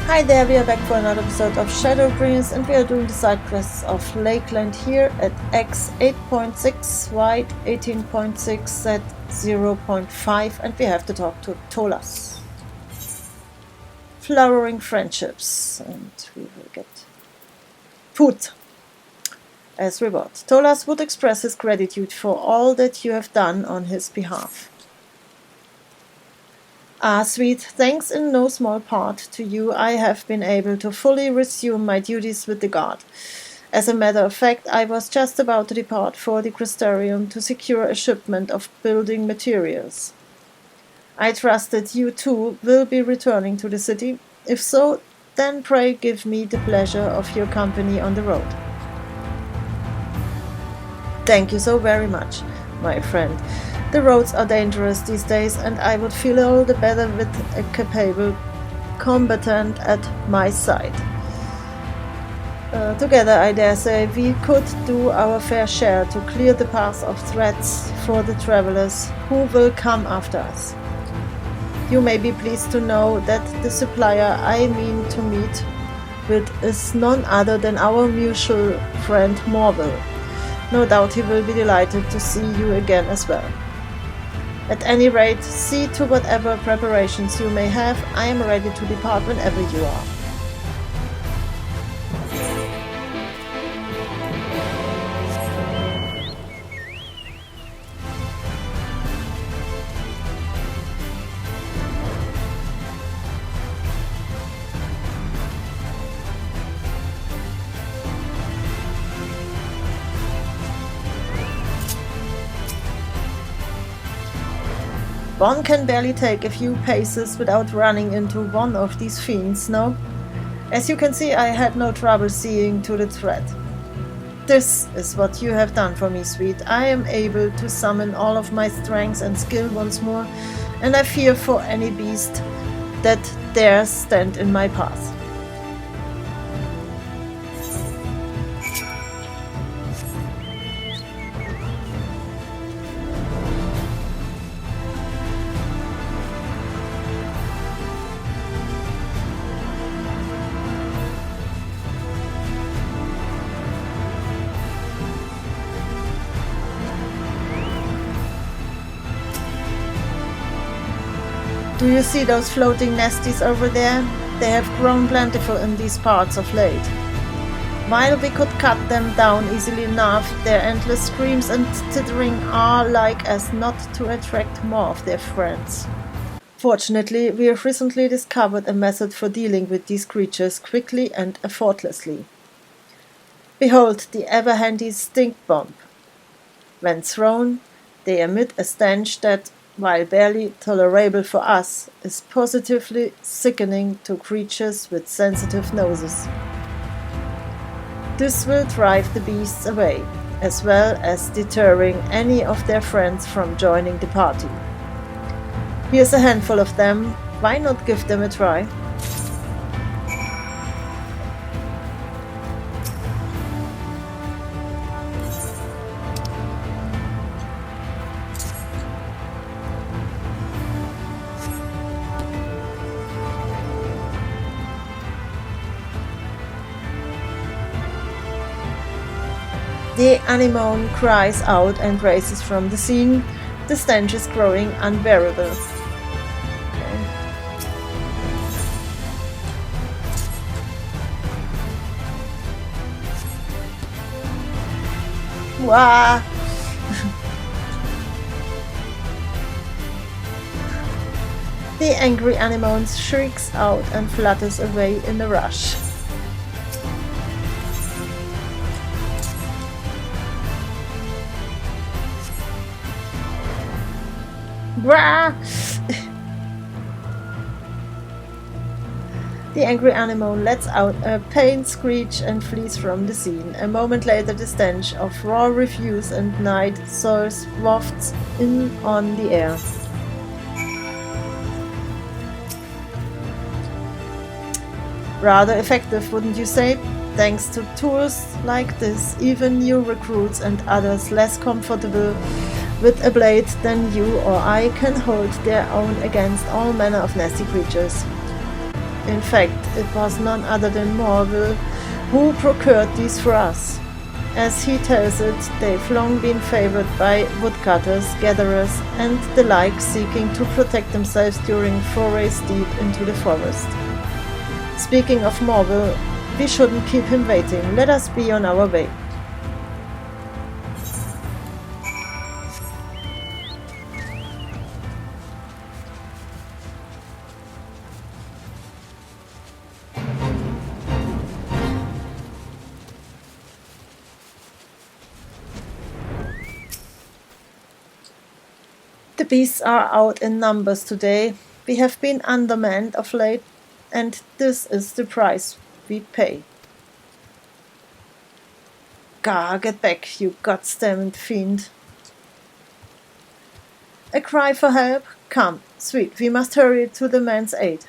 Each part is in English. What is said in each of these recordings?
Hi there, we are back for another episode of Shadowbringers and we are doing the side quests of Lakeland here at X 8.6, Y 18.6, Z 0.5 and we have to talk to Tolas. Flowering friendships and we will get food as reward. Tolas would express his gratitude for all that you have done on his behalf. Sweet, thanks in no small part to you I have been able to fully resume my duties with the guard. As a matter of fact, I was just about to depart for the Crystarium to secure a shipment of building materials. I trust that you too will be returning to the city. If so, then pray give me the pleasure of your company on the road. Thank you so very much, my friend. The roads are dangerous these days, and I would feel all the better with a capable combatant at my side. Together, I dare say, we could do our fair share to clear the path of threats for the travelers who will come after us. You may be pleased to know that the supplier I mean to meet with is none other than our mutual friend Morville. No doubt he will be delighted to see you again as well. At any rate, see to whatever preparations you may have. I am ready to depart whenever you are. One can barely take a few paces without running into one of these fiends, no? As you can see, I had no trouble seeing to the threat. This is what you have done for me, sweet. I am able to summon all of my strength and skill once more, and I fear for any beast that dares stand in my path. Do you see those floating nesties over there? They have grown plentiful in these parts of late. While we could cut them down easily enough, their endless screams and tittering are like as not to attract more of their friends. Fortunately, we have recently discovered a method for dealing with these creatures quickly and effortlessly. Behold the ever-handy stink bomb. When thrown, they emit a stench that, while barely tolerable for us, is positively sickening to creatures with sensitive noses. This will drive the beasts away, as well as deterring any of their friends from joining the party. Here's a handful of them. Why not give them a try? The anemone cries out and races from the scene. The stench is growing unbearable. Okay. Wah! The angry anemone shrieks out and flutters away in a rush. Brah! The angry anemone lets out a pained screech and flees from the scene. A moment later, the stench of raw refuse and night soils wafts in on the air. Rather effective, wouldn't you say? Thanks to tools like this, even new recruits and others less comfortable with a blade than you or I can hold their own against all manner of nasty creatures. In fact, it was none other than Morville who procured these for us. As he tells it, they've long been favored by woodcutters, gatherers, and the like seeking to protect themselves during forays deep into the forest. Speaking of Morville, we shouldn't keep him waiting. Let us be on our way. The beasts are out in numbers today. We have been undermanned of late, and this is the price we pay. Gah, get back, you goddamned fiend. A cry for help? Come, sweet, we must hurry to the man's aid.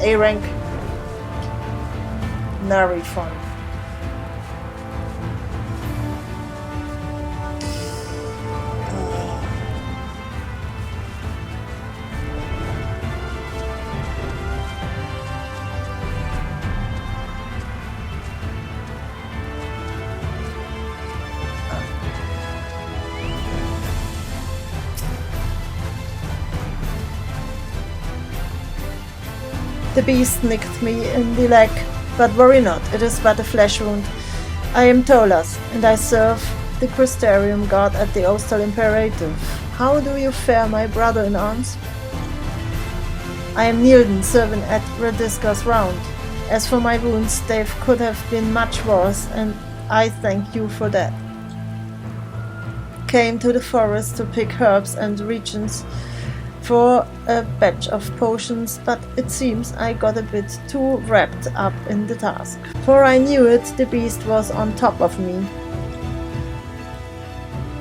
A rank. Very fun. The beast nicked me in the leg, but worry not, it is but a flesh wound. I am Tolas, and I serve the Crystarium god at the Ostal Imperative. How do you fare, my brother in arms? I am Nilden, servant at Radisca's round. As for my wounds, they could have been much worse, and I thank you for that. Came to the forest to pick herbs and regions for a batch of potions, but it seems I got a bit too wrapped up in the task. For I knew it, the beast was on top of me.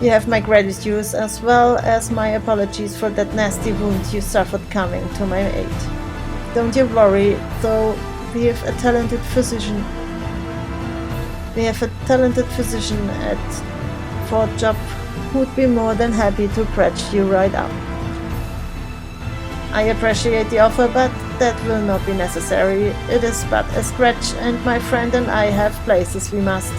You have my gratitude as well as my apologies for that nasty wound you suffered coming to my aid. Don't you worry, though we have a talented physician. At Fort Job who'd be more than happy to patch you right up. I appreciate the offer, but that will not be necessary. It is but a scratch, and my friend and I have places we must.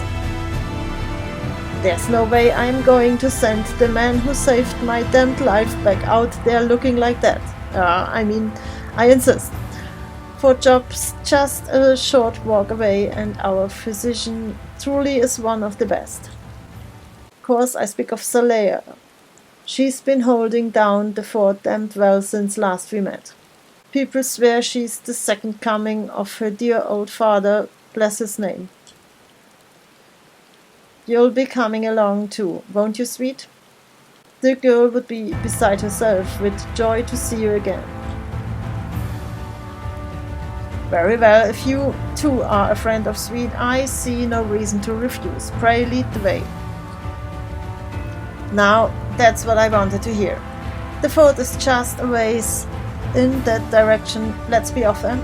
There's no way I'm going to send the man who saved my damned life back out there looking like that. I insist. For Job's just a short walk away, and our physician truly is one of the best. Of course, I speak of Salea. She's been holding down the fort damned well since last we met. People swear she's the second coming of her dear old father, bless his name. You'll be coming along too, won't you, sweet? The girl would be beside herself with joy to see you again. Very well, if you too are a friend of sweet, I see no reason to refuse. Pray lead the way. Now, that's what I wanted to hear. The fort is just a ways in that direction. Let's be off then.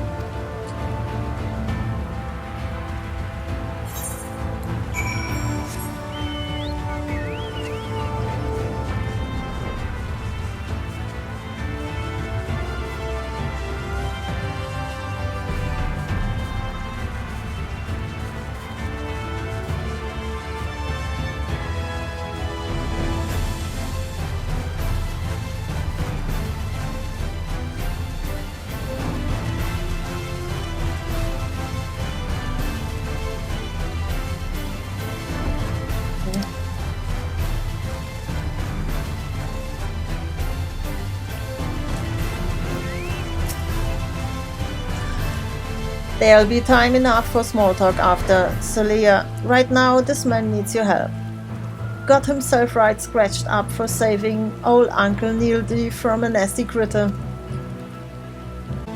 There'll be time enough for small talk after, Celia. Right now, this man needs your help. Got himself right scratched up for saving old Uncle Neildy from a nasty critter.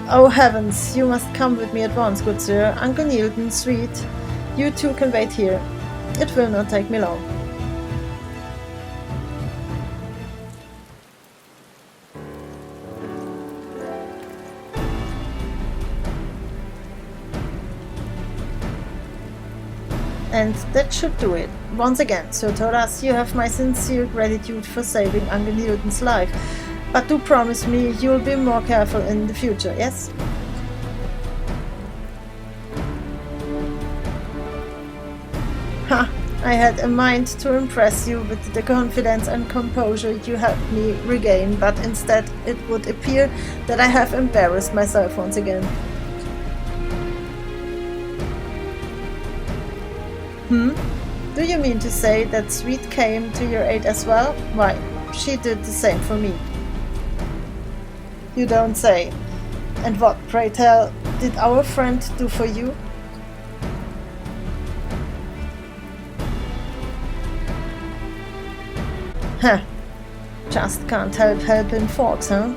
Oh heavens, you must come with me at once, good sir. Uncle Neilden, sweet. You two can wait here. It will not take me long. And that should do it. Once again, Sir Toras, you have my sincere gratitude for saving Uncle Newton's life. But do promise me you'll be more careful in the future, yes? Ha! I had a mind to impress you with the confidence and composure you helped me regain, but instead it would appear that I have embarrassed myself once again. Do you mean to say that Sweet came to your aid as well? Why, she did the same for me. You don't say. And what, pray tell, did our friend do for you? Huh. Just can't help helping folks, huh?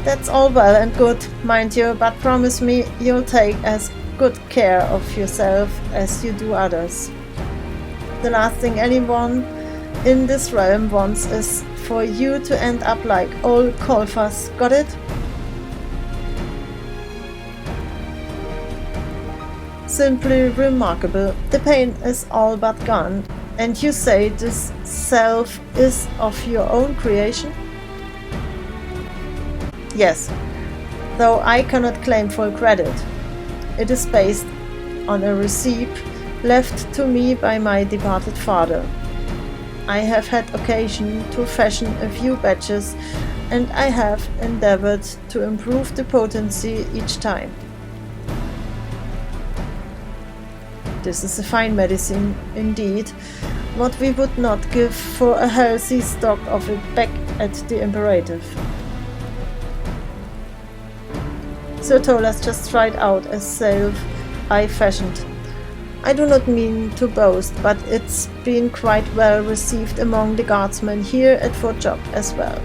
That's all well and good, mind you, but promise me you'll take as good care of yourself as you do others. The last thing anyone in this realm wants is for you to end up like old Kolfas, got it? Simply remarkable. The pain is all but gone, and you say this self is of your own creation? Yes, though I cannot claim full credit. It is based on a receipt left to me by my departed father. I have had occasion to fashion a few batches, and I have endeavored to improve the potency each time. This is a fine medicine, indeed, what we would not give for a healthy stock of it back at the Imperative. Sir Tolas just tried out a salve I fashioned. I do not mean to boast, but it's been quite well received among the guardsmen here at Fort Job as well.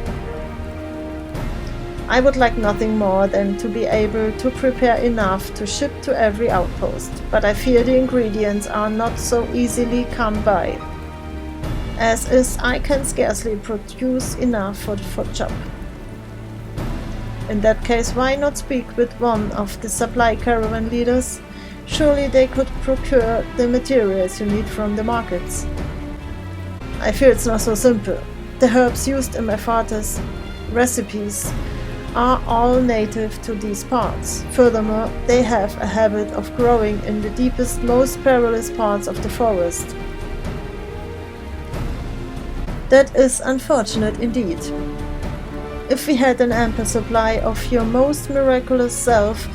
I would like nothing more than to be able to prepare enough to ship to every outpost, but I fear the ingredients are not so easily come by. As is, I can scarcely produce enough for the Fort Job. In that case, why not speak with one of the supply caravan leaders? Surely they could procure the materials you need from the markets. I fear it's not so simple. The herbs used in my father's recipes are all native to these parts. Furthermore, they have a habit of growing in the deepest, most perilous parts of the forest. That is unfortunate indeed. If we had an ample supply of your most miraculous self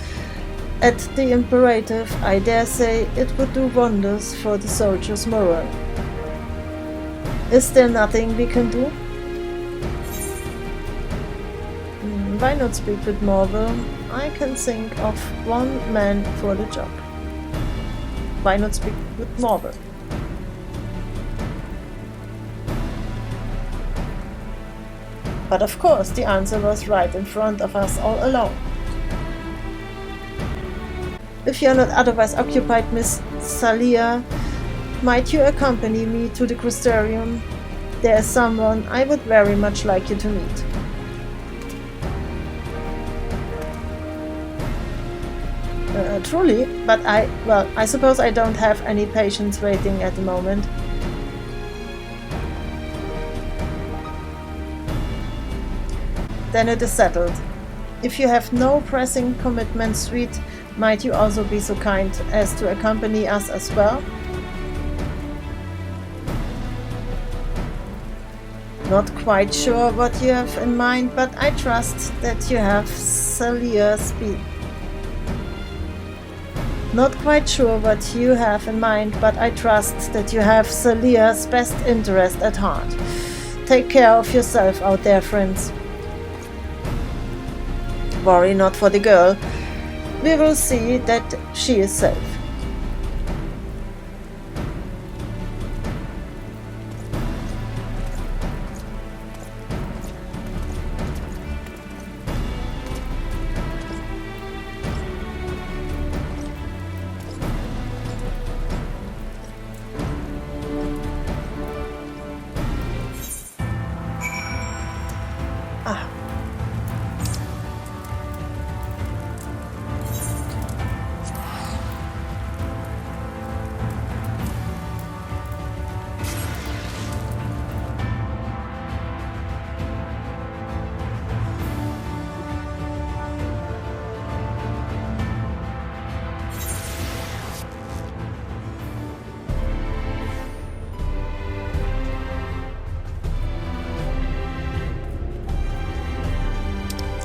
at the Imperative, I dare say it would do wonders for the soldiers' morale. Is there nothing we can do? Why not speak with Morville? I can think of one man for the job. Why not speak with Morville? But of course, the answer was right in front of us all along. If you are not otherwise occupied, Miss Salia, might you accompany me to the Crystarium? There is someone I would very much like you to meet. Truly, but I suppose I don't have any patients waiting at the moment. Then it is settled. If you have no pressing commitments, Sweet, might you also be so kind as to accompany us as well? Not quite sure what you have in mind, but I trust that you have Salia's speed. Not quite sure what you have in mind, but I trust that you have Salia's best interest at heart. Take care of yourself out there, friends. Worry not for the girl. We will see that she is safe.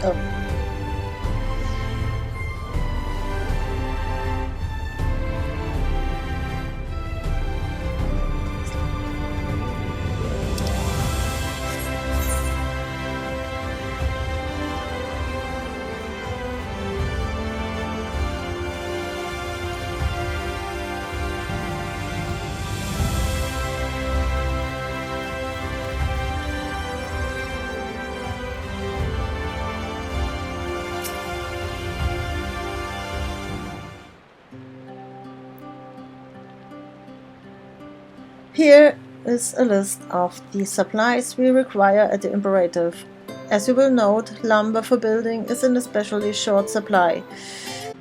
Oh. Here is a list of the supplies we require at the Imperative. As you will note, lumber for building is in especially short supply.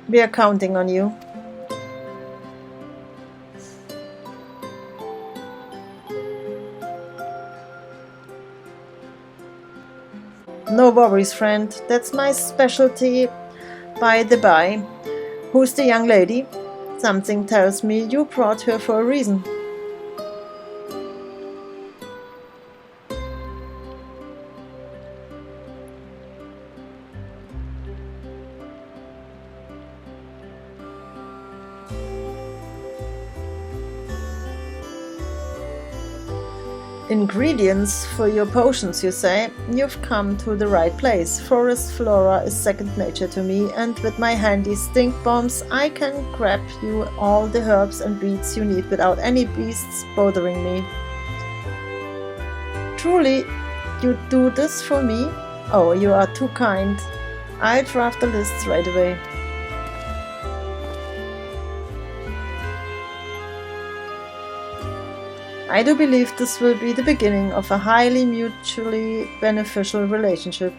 We are counting on you. No worries, friend. That's my specialty. By the by, who's the young lady? Something tells me you brought her for a reason. Ingredients for your potions, you say? You've come to the right place. Forest flora is second nature to me, and with my handy stink bombs I can grab you all the herbs and weeds you need without any beasts bothering me. Truly, you do this for me? Oh, you are too kind. I'll draft the lists right away. I do believe this will be the beginning of a highly mutually beneficial relationship.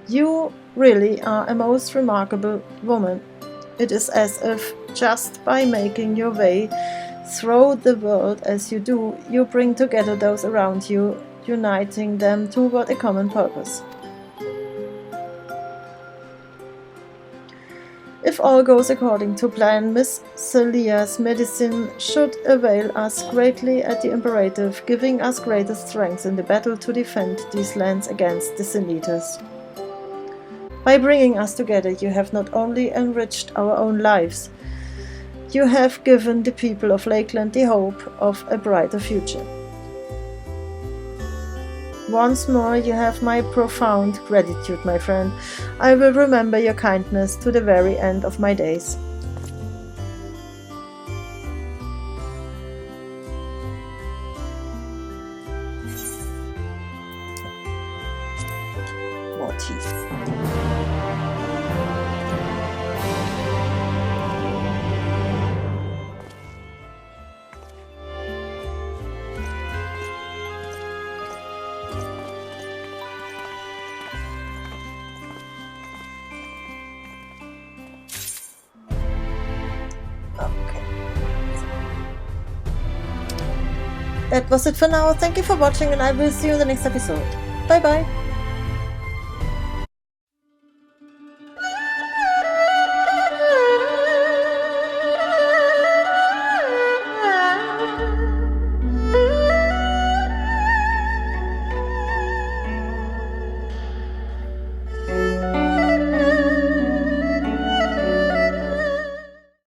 You really are a most remarkable woman. It is as if just by making your way through the world as you do, you bring together those around you, uniting them toward a common purpose. If all goes according to plan, Miss Celia's medicine should avail us greatly at the Imperative, giving us greater strength in the battle to defend these lands against the Sin Eaters. By bringing us together, you have not only enriched our own lives, you have given the people of Lakeland the hope of a brighter future. Once more, you have my profound gratitude, my friend. I will remember your kindness to the very end of my days. More teeth. That was it for now. Thank you for watching, and I will see you in the next episode. Bye bye.